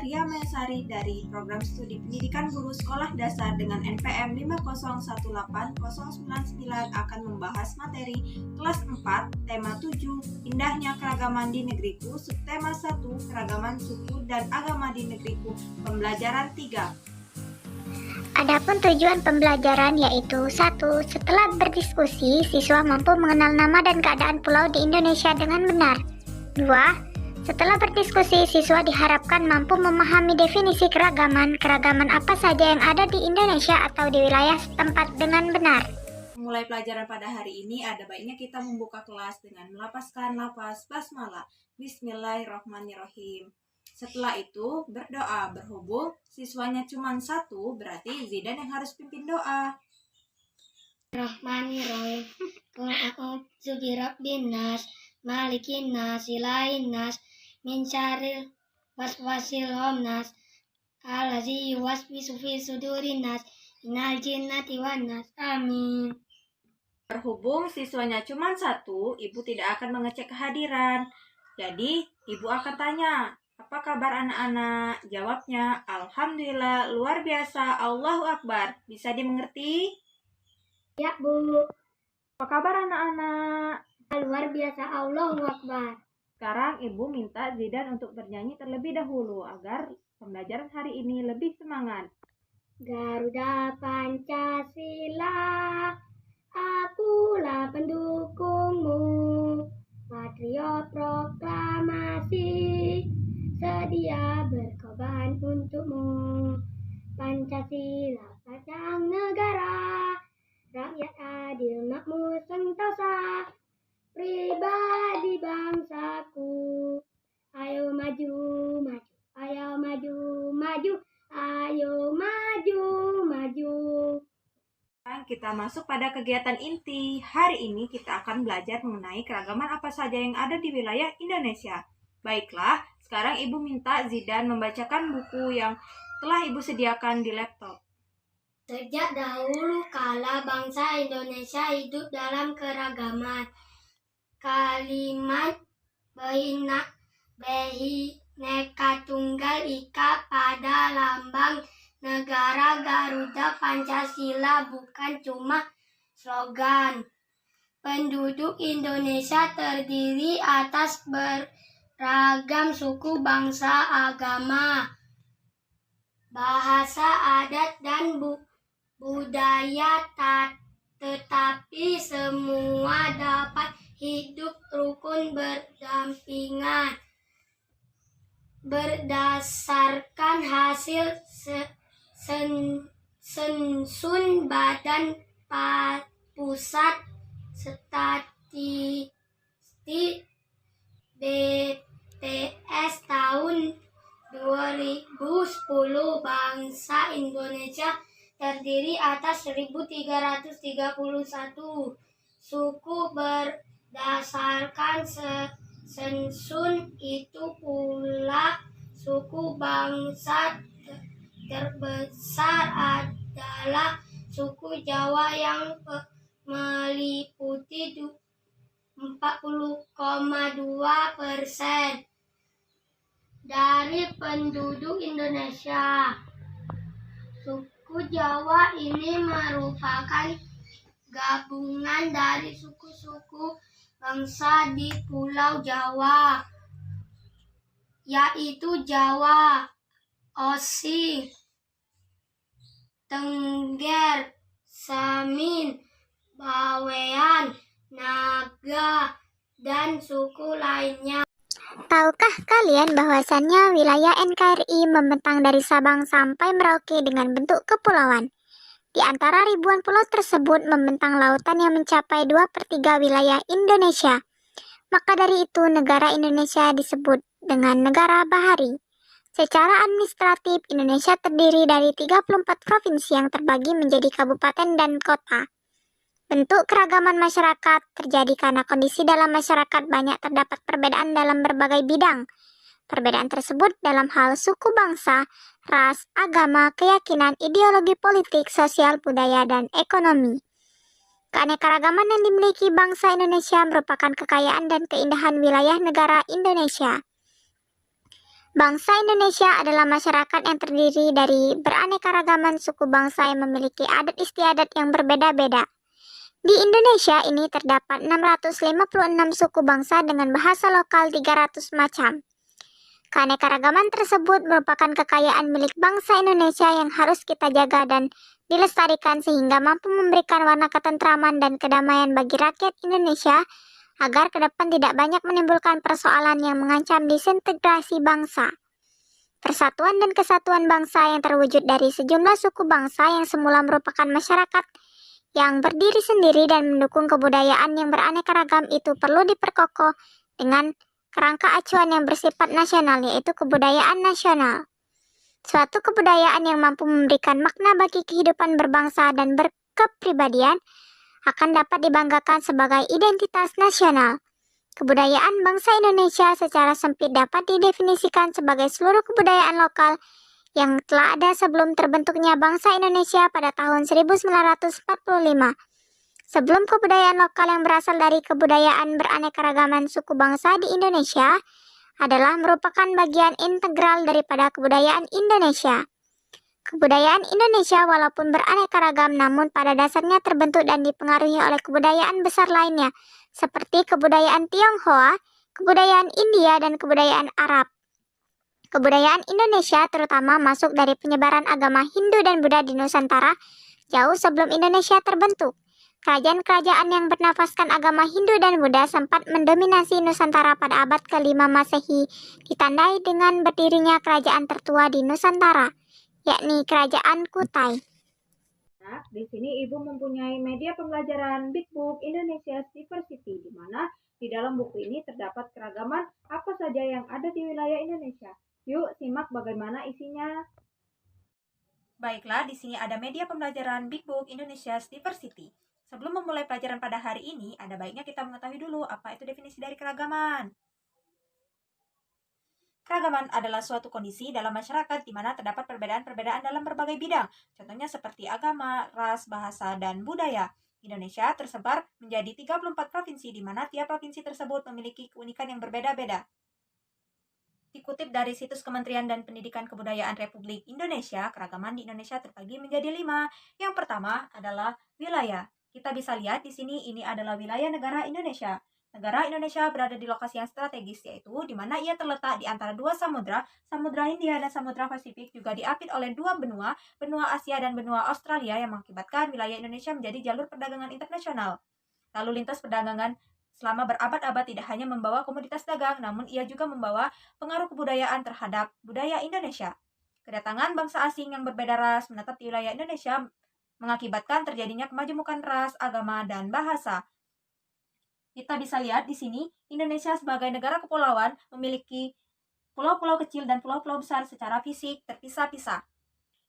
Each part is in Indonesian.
Ria Mesari dari Program Studi Pendidikan Guru Sekolah Dasar dengan NPM 5018099 akan membahas materi kelas 4, tema 7, Indahnya Keragaman di Negeriku, subtema 1, Keragaman Suku dan Agama di Negeriku, pembelajaran 3. Adapun tujuan pembelajaran yaitu 1. Setelah berdiskusi, siswa mampu mengenal nama dan keadaan pulau di Indonesia dengan benar. 2. Setelah berdiskusi, siswa diharapkan mampu memahami definisi keragaman apa saja yang ada di Indonesia atau di wilayah setempat dengan benar. Mulai pelajaran pada hari ini, ada baiknya kita membuka kelas dengan melafazkan lafaz basmalah. Bismillahirrahmanirrahim. Setelah itu berdoa. Berhubung siswanya cuma 1, berarti Zidan yang harus pimpin doa. Rahmanirrahim. Qul a'udzu birabbin nas, malikin nas, ilahin nas, min syarril waswasil khannas, allazi yuwaswisu fi sudurin nas, minal jinnati wan nas. Amin. Berhubung siswanya cuma 1, ibu tidak akan mengecek kehadiran. Jadi, ibu akan tanya, apa kabar anak-anak? Jawabnya, alhamdulillah, luar biasa, Allahu Akbar. Bisa dimengerti? Ya, Bu. Apa kabar anak-anak? Luar biasa, Allahu Akbar. Sekarang ibu minta Zidan untuk bernyanyi terlebih dahulu agar pembelajaran hari ini lebih semangat. Garuda Pancasila, akulah pendukungmu. Patriot proklamasi, sedia berkorban untukmu. Pancasila padang negara, rakyat adil makmur sentosa, pribadi bangsaku. Ayo maju, maju, ayo maju, maju, ayo maju, maju. Sekarang kita masuk pada kegiatan inti. Hari ini kita akan belajar mengenai keragaman apa saja yang ada di wilayah Indonesia. Baiklah, sekarang ibu minta Zidan membacakan buku yang telah ibu sediakan di laptop. Sejak dahulu kala bangsa Indonesia hidup dalam keragaman. Kalimat Bhinneka Tunggal Ika pada lambang negara Garuda Pancasila bukan cuma slogan. Penduduk Indonesia terdiri atas beragam suku, bangsa, agama, bahasa, adat, dan budaya, tetapi semua dapat hidup rukun berdampingan berdasarkan hasil sensus Badan Pusat Statistik BPS tahun 2010. Bangsa Indonesia terdiri atas 1.331 suku. Berdasarkan sensus itu pula suku bangsa terbesar adalah suku Jawa yang meliputi 40,2% dari penduduk Indonesia. Suku Jawa ini merupakan gabungan dari suku-suku bangsa di Pulau Jawa, yaitu Jawa, Osing, Tengger, Samin, Bawean, Naga, dan suku lainnya. Tahukah kalian bahwasannya wilayah NKRI membentang dari Sabang sampai Merauke dengan bentuk kepulauan? Di antara ribuan pulau tersebut membentang lautan yang mencapai 2/3 wilayah Indonesia. Maka dari itu negara Indonesia disebut dengan negara bahari. Secara administratif, Indonesia terdiri dari 34 provinsi yang terbagi menjadi kabupaten dan kota. Bentuk keragaman masyarakat terjadi karena kondisi dalam masyarakat banyak terdapat perbedaan dalam berbagai bidang. Perbedaan tersebut dalam hal suku bangsa, ras, agama, keyakinan, ideologi politik, sosial, budaya, dan ekonomi. Keanekaragaman yang dimiliki bangsa Indonesia merupakan kekayaan dan keindahan wilayah negara Indonesia. Bangsa Indonesia adalah masyarakat yang terdiri dari beraneka-ragaman suku bangsa yang memiliki adat istiadat yang berbeda-beda. Di Indonesia ini terdapat 656 suku bangsa dengan bahasa lokal 300 macam. Keanekaragaman tersebut merupakan kekayaan milik bangsa Indonesia yang harus kita jaga dan dilestarikan sehingga mampu memberikan warna ketentraman dan kedamaian bagi rakyat Indonesia agar ke depan tidak banyak menimbulkan persoalan yang mengancam disintegrasi bangsa. Persatuan dan kesatuan bangsa yang terwujud dari sejumlah suku bangsa yang semula merupakan masyarakat yang berdiri sendiri dan mendukung kebudayaan yang beraneka ragam itu perlu diperkokoh dengan kerangka acuan yang bersifat nasional, yaitu kebudayaan nasional. Suatu kebudayaan yang mampu memberikan makna bagi kehidupan berbangsa dan berkepribadian akan dapat dibanggakan sebagai identitas nasional. Kebudayaan bangsa Indonesia secara sempit dapat didefinisikan sebagai seluruh kebudayaan lokal yang telah ada sebelum terbentuknya bangsa Indonesia pada tahun 1945. Sebelum kebudayaan lokal yang berasal dari kebudayaan beraneka-ragaman suku bangsa di Indonesia adalah merupakan bagian integral daripada kebudayaan Indonesia. Kebudayaan Indonesia walaupun beraneka ragam namun pada dasarnya terbentuk dan dipengaruhi oleh kebudayaan besar lainnya seperti kebudayaan Tionghoa, kebudayaan India, dan kebudayaan Arab. Kebudayaan Indonesia terutama masuk dari penyebaran agama Hindu dan Buddha di Nusantara jauh sebelum Indonesia terbentuk. Kerajaan-kerajaan yang bernafaskan agama Hindu dan Buddha sempat mendominasi Nusantara pada abad ke-5 Masehi, ditandai dengan berdirinya kerajaan tertua di Nusantara, yakni Kerajaan Kutai. Nah, di sini Ibu mempunyai media pembelajaran Big Book Indonesia Diversity, di mana di dalam buku ini terdapat keragaman apa saja yang ada di wilayah Indonesia. Yuk, simak bagaimana isinya. Baiklah, di sini ada media pembelajaran Big Book Indonesia Diversity. Sebelum memulai pelajaran pada hari ini, ada baiknya kita mengetahui dulu apa itu definisi dari keragaman. Keragaman adalah suatu kondisi dalam masyarakat di mana terdapat perbedaan-perbedaan dalam berbagai bidang, contohnya seperti agama, ras, bahasa, dan budaya. Indonesia tersebar menjadi 34 provinsi di mana tiap provinsi tersebut memiliki keunikan yang berbeda-beda. Dikutip dari situs Kementerian dan Pendidikan Kebudayaan Republik Indonesia, keragaman di Indonesia terbagi menjadi 5. Yang pertama adalah wilayah. Kita bisa lihat di sini ini adalah wilayah negara Indonesia. Negara Indonesia berada di lokasi yang strategis, yaitu di mana ia terletak di antara dua samudra, Samudra Hindia dan Samudra Pasifik, juga diapit oleh dua benua, benua Asia dan benua Australia, yang mengakibatkan wilayah Indonesia menjadi jalur perdagangan internasional. Lalu lintas perdagangan selama berabad-abad tidak hanya membawa komoditas dagang, namun ia juga membawa pengaruh kebudayaan terhadap budaya Indonesia. Kedatangan bangsa asing yang berbeda ras menetap di wilayah Indonesia mengakibatkan terjadinya kemajemukan ras, agama, dan bahasa. Kita bisa lihat di sini, Indonesia sebagai negara kepulauan memiliki pulau-pulau kecil dan pulau-pulau besar secara fisik terpisah-pisah.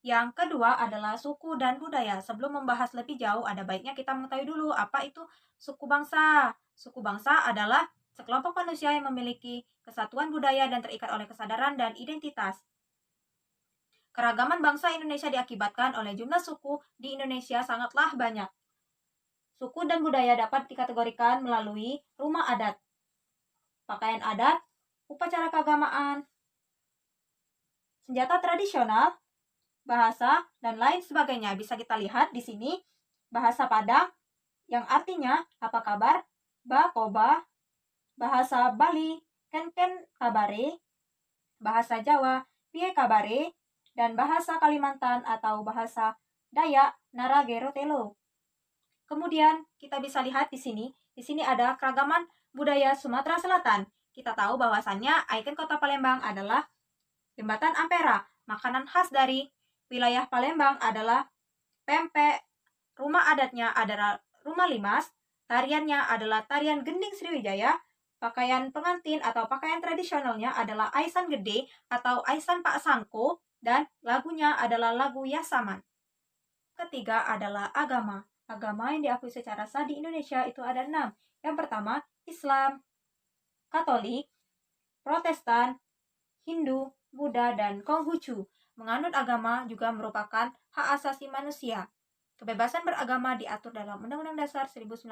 Yang kedua adalah suku dan budaya. Sebelum membahas lebih jauh, ada baiknya kita mengetahui dulu apa itu suku bangsa. Suku bangsa adalah sekelompok manusia yang memiliki kesatuan budaya dan terikat oleh kesadaran dan identitas. Keragaman bangsa Indonesia diakibatkan oleh jumlah suku di Indonesia sangatlah banyak. Suku dan budaya dapat dikategorikan melalui rumah adat, pakaian adat, upacara keagamaan, senjata tradisional, bahasa, dan lain sebagainya. Bisa kita lihat di sini bahasa Padang yang artinya apa kabar, ba koba, bahasa Bali, ken ken kabare, bahasa Jawa, piye kabare, dan bahasa Kalimantan atau bahasa Dayak, Naragerotelo. Kemudian kita bisa lihat di sini ada keragaman budaya Sumatera Selatan. Kita tahu bahwasannya ikon kota Palembang adalah Jembatan Ampera. Makanan khas dari wilayah Palembang adalah pempek, rumah adatnya adalah rumah limas, tariannya adalah tarian gending Sriwijaya, pakaian pengantin atau pakaian tradisionalnya adalah aisan gede atau aisan Pak Sangko, dan lagunya adalah lagu Yasaman. Ketiga adalah agama. Agama yang diakui secara sah di Indonesia itu ada 6. Yang pertama, Islam, Katolik, Protestan, Hindu, Buddha, dan Konghucu. Menganut agama juga merupakan hak asasi manusia. Kebebasan beragama diatur dalam Undang-Undang Dasar 1945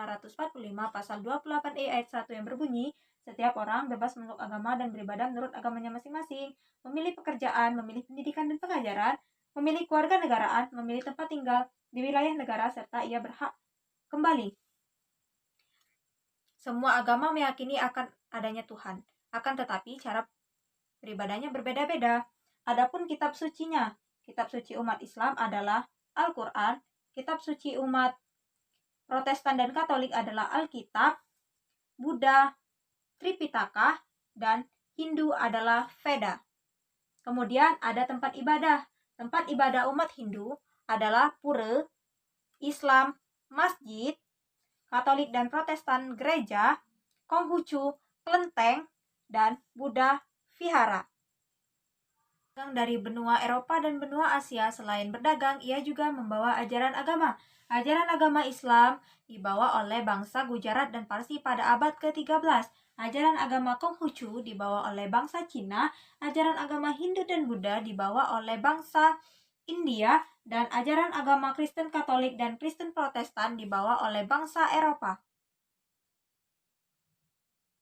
Pasal 28E ayat 1 yang berbunyi, Setiap orang bebas memeluk agama dan beribadah menurut agamanya masing-masing, memilih pekerjaan, memilih pendidikan dan pengajaran, memilih keluarga negaraan, memilih tempat tinggal di wilayah negara, serta ia berhak kembali. Semua agama meyakini akan adanya Tuhan, akan tetapi cara beribadahnya berbeda-beda. Adapun kitab sucinya, kitab suci umat Islam adalah Al-Quran, kitab suci umat Protestan dan Katolik adalah Alkitab, Buddha, Tripitaka, dan Hindu adalah Veda. Kemudian ada tempat ibadah. Tempat ibadah umat Hindu adalah pura, Islam, masjid, Katolik dan Protestan gereja, Konghucu, kelenteng, dan Buddha vihara. Dari benua Eropa dan benua Asia, selain berdagang, ia juga membawa ajaran agama. Ajaran agama Islam dibawa oleh bangsa Gujarat dan Parsi pada abad ke-13. Ajaran agama Konghucu dibawa oleh bangsa Cina. Ajaran agama Hindu dan Buddha dibawa oleh bangsa India. Dan ajaran agama Kristen Katolik dan Kristen Protestan dibawa oleh bangsa Eropa.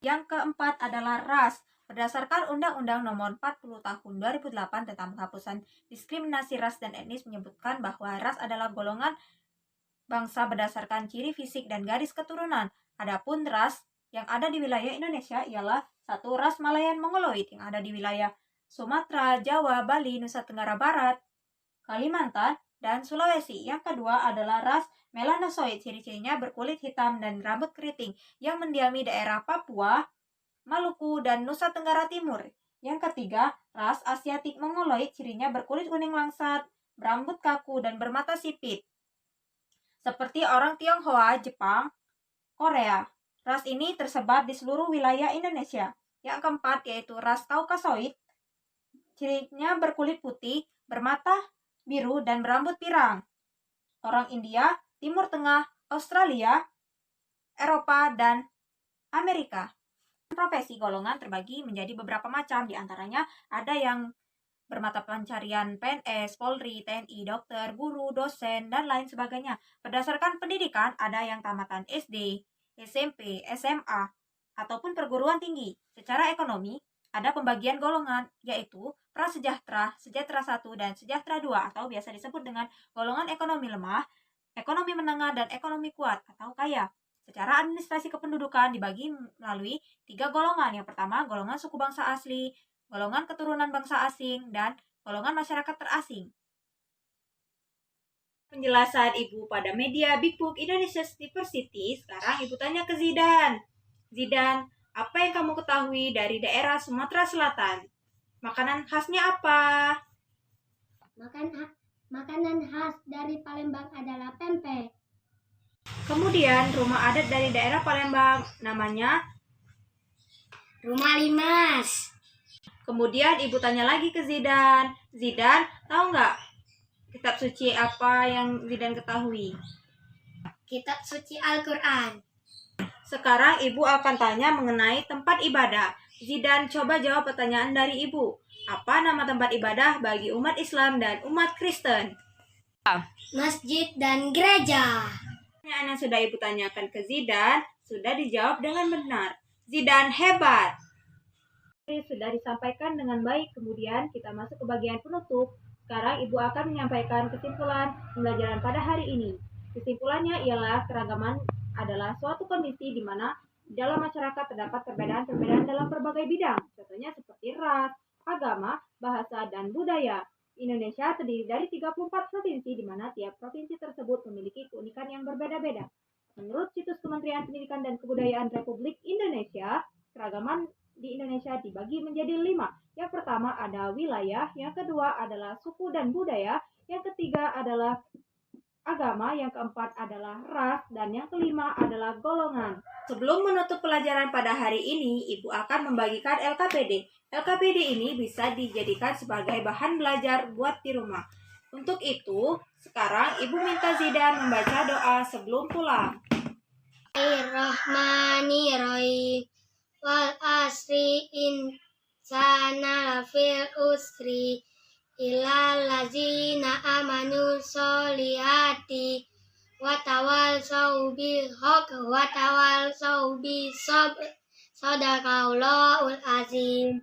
Yang keempat adalah ras. Berdasarkan Undang-Undang Nomor 40 Tahun 2008 tentang penghapusan diskriminasi ras dan etnis menyebutkan bahwa ras adalah golongan bangsa berdasarkan ciri fisik dan garis keturunan. Adapun ras yang ada di wilayah Indonesia ialah satu ras Malayan Mongoloid yang ada di wilayah Sumatera, Jawa, Bali, Nusa Tenggara Barat, Kalimantan, dan Sulawesi. Yang kedua adalah ras Melanosoid, ciri-cirinya berkulit hitam dan rambut keriting yang mendiami daerah Papua, Maluku, dan Nusa Tenggara Timur. Yang ketiga, ras Asiatik Mongoloid, cirinya berkulit kuning langsat, berambut kaku, dan bermata sipit, seperti orang Tionghoa, Jepang, Korea. Ras ini tersebar di seluruh wilayah Indonesia. Yang keempat yaitu ras Kaukasoid, cirinya berkulit putih, bermata biru, dan berambut pirang. Orang India, Timur Tengah, Australia, Eropa, dan Amerika. Profesi golongan terbagi menjadi beberapa macam, di antaranya ada yang bermata pencarian PNS, Polri, TNI, dokter, guru, dosen, dan lain sebagainya. Berdasarkan pendidikan, ada yang tamatan SD, SMP, SMA, ataupun perguruan tinggi. Secara ekonomi, ada pembagian golongan, yaitu prasejahtera, sejahtera 1, dan sejahtera 2, atau biasa disebut dengan golongan ekonomi lemah, ekonomi menengah, dan ekonomi kuat atau kaya. Secara administrasi kependudukan dibagi melalui 3 golongan. Yang pertama, golongan suku bangsa asli, golongan keturunan bangsa asing, dan golongan masyarakat terasing. Penjelasan Ibu pada media Big Book Indonesia Diversity. Sekarang Ibu tanya ke Zidan. Zidan, apa yang kamu ketahui dari daerah Sumatera Selatan? Makanan khasnya apa? Makanan khas dari Palembang adalah pempek. Kemudian rumah adat dari daerah Palembang namanya Rumah Limas. Kemudian Ibu tanya lagi ke Zidan. Zidan, tahu nggak kitab suci apa yang Zidan ketahui? Kitab suci Al-Quran. Sekarang Ibu akan tanya mengenai tempat ibadah. Zidan, coba jawab pertanyaan dari Ibu. Apa nama tempat ibadah bagi umat Islam dan umat Kristen? Masjid dan gereja. Pertanyaan yang sudah Ibu tanyakan ke Zidan sudah dijawab dengan benar. Zidan hebat. Sudah disampaikan dengan baik. Kemudian kita masuk ke bagian penutup. Sekarang Ibu akan menyampaikan kesimpulan pembelajaran pada hari ini. Kesimpulannya ialah keragaman adalah suatu kondisi di mana di dalam masyarakat terdapat perbedaan-perbedaan dalam berbagai bidang. Contohnya seperti ras, agama, bahasa, dan budaya. Indonesia terdiri dari 34 provinsi di mana tiap provinsi tersebut memiliki keunikan yang berbeda-beda. Menurut situs Kementerian Pendidikan dan Kebudayaan Republik Indonesia, keragaman di Indonesia dibagi menjadi 5. Yang pertama ada wilayah, yang kedua adalah suku dan budaya, yang ketiga adalah agama, yang keempat adalah ras, dan yang kelima adalah golongan. Sebelum menutup pelajaran pada hari ini, Ibu akan membagikan LKPD. LKPD ini bisa dijadikan sebagai bahan belajar buat di rumah. Untuk itu, sekarang Ibu minta Zidan membaca doa sebelum pulang. Bismillahirrahmanirrahim. Wal asri insana lafil usri ilal lazina amanu solihati watawal saubil haq watawal saubi sabr Shadaqallahul azim.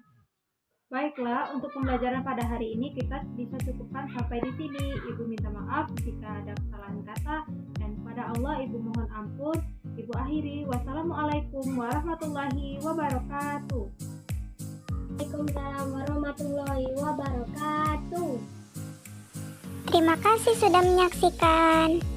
Baiklah, untuk pembelajaran pada hari ini kita bisa cukupkan sampai di sini. Ibu minta maaf jika ada kesalahan kata, dan kepada Allah Ibu mohon ampun. Ibu akhiri, wassalamualaikum warahmatullahi wabarakatuh. Waalaikumsalam warahmatullahi wabarakatuh. Terima kasih sudah menyaksikan.